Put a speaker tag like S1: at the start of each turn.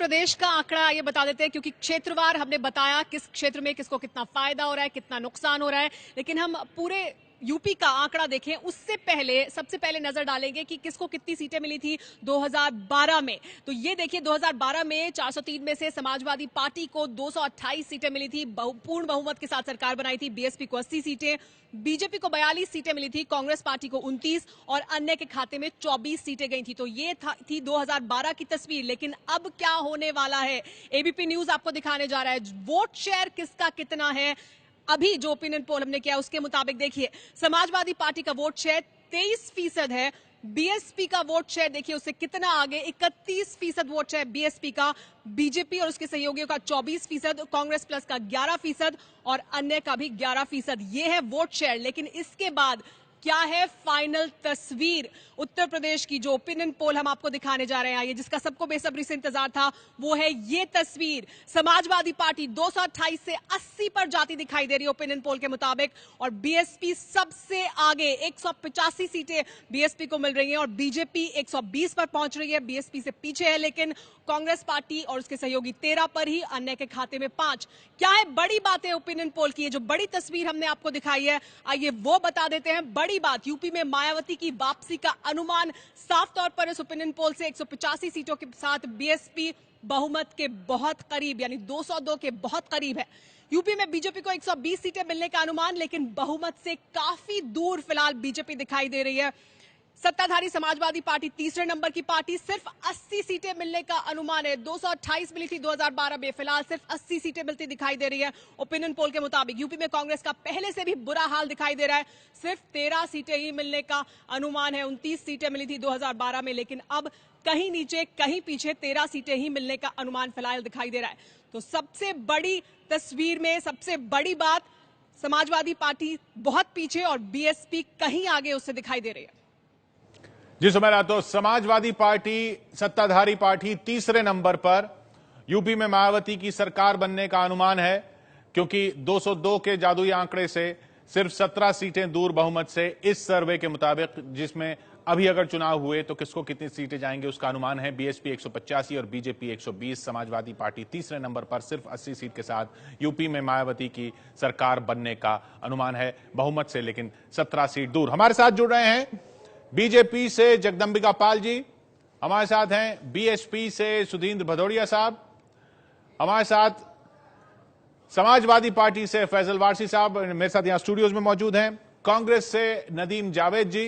S1: प्रदेश का आंकड़ा ये बता देते हैं, क्योंकि क्षेत्रवार हमने बताया किस क्षेत्र में किसको कितना फायदा हो रहा है, कितना नुकसान हो रहा है, लेकिन हम पूरे यूपी का आंकड़ा देखें उससे पहले सबसे पहले नजर डालेंगे कि किसको कितनी सीटें मिली थी 2012 में। तो ये देखिए 2012 में 403 में से समाजवादी पार्टी को 228 सीटें मिली थी, पूर्ण बहुमत के साथ सरकार बनाई थी। बीएसपी को 80 सीटें, बीजेपी को 42 सीटें मिली थी, कांग्रेस पार्टी को 29 और अन्य के खाते में 24 सीटें गई थी। तो ये थी 2012 की तस्वीर। लेकिन अब क्या होने वाला है, एबीपी न्यूज आपको दिखाने जा रहा है। वोट शेयर किसका कितना है, अभी जो ओपिनियन पोल हमने किया उसके मुताबिक देखिए समाजवादी पार्टी का वोट शेयर 23% है। बीएसपी का वोट शेयर देखिए उससे कितना आगे, 31% वोट शेयर बीएसपी का, बीजेपी और उसके सहयोगियों का 24%, कांग्रेस प्लस का 11% और अन्य का भी 11%। यह है वोट शेयर। लेकिन इसके बाद क्या है फाइनल तस्वीर उत्तर प्रदेश की, जो ओपिनियन पोल हम आपको दिखाने जा रहे हैं, ये जिसका सबको बेसब्री से इंतजार था, वो है ये तस्वीर। समाजवादी पार्टी 228 से 80 पर जाती दिखाई दे रही है ओपिनियन पोल के मुताबिक, और बीएसपी सबसे आगे 185 सीटें बीएसपी को मिल रही हैं और बीजेपी 120 पर पहुंच रही है, बीएसपी से पीछे है। लेकिन कांग्रेस पार्टी और उसके सहयोगी 13 पर ही, अन्य के खाते में 5। क्या है बड़ी बात है ओपिनियन पोल की, जो बड़ी तस्वीर हमने आपको दिखाई है, आइए वो बता देते हैं। बड़ी बात, यूपी में मायावती की वापसी का अनुमान साफ तौर पर इस ओपिनियन पोल से 185 सीटों के साथ बीएसपी बहुमत के बहुत करीब, यानी 202 के बहुत करीब है। यूपी में बीजेपी को 120 सीटें मिलने का अनुमान, लेकिन बहुमत से काफी दूर फिलहाल बीजेपी दिखाई दे रही है। सत्ताधारी समाजवादी पार्टी तीसरे नंबर की पार्टी, सिर्फ 80 सीटें मिलने का अनुमान है। 228 मिली थी 2012 में, फिलहाल सिर्फ 80 सीटें मिलती दिखाई दे रही है ओपिनियन पोल के मुताबिक। यूपी में कांग्रेस का पहले से भी बुरा हाल दिखाई दे रहा है, सिर्फ 13 सीटें ही मिलने का अनुमान है। 29 सीटें मिली थी 2012 में, लेकिन अब कहीं नीचे कहीं पीछे 13 सीटें ही मिलने का अनुमान फिलहाल दिखाई दे रहा है। तो सबसे बड़ी तस्वीर में सबसे बड़ी बात, समाजवादी पार्टी बहुत पीछे और बीएसपी कहीं आगे उससे दिखाई दे रही है।
S2: जी सुमेरा, तो समाजवादी पार्टी सत्ताधारी पार्टी तीसरे नंबर पर, यूपी में मायावती की सरकार बनने का अनुमान है, क्योंकि 202 के जादुई आंकड़े से सिर्फ 17 सीटें दूर बहुमत से इस सर्वे के मुताबिक, जिसमें अभी अगर चुनाव हुए तो किसको कितनी सीटें जाएंगे उसका अनुमान है। बीएसपी 185 और बीजेपी 120। समाजवादी पार्टी तीसरे नंबर पर सिर्फ 80 सीट के साथ यूपी में मायावती की सरकार बनने का अनुमान है बहुमत से, लेकिन 17 सीट दूर। हमारे साथ जुड़ रहे हैं बीजेपी से जगदंबिका पाल जी, हमारे साथ हैं बीएसपी से सुधींद्र भदौड़िया साहब, हमारे साथ समाजवादी पार्टी से फैजल वारसी साहब मेरे साथ यहां स्टूडियोज में मौजूद हैं, कांग्रेस से नदीम जावेद जी,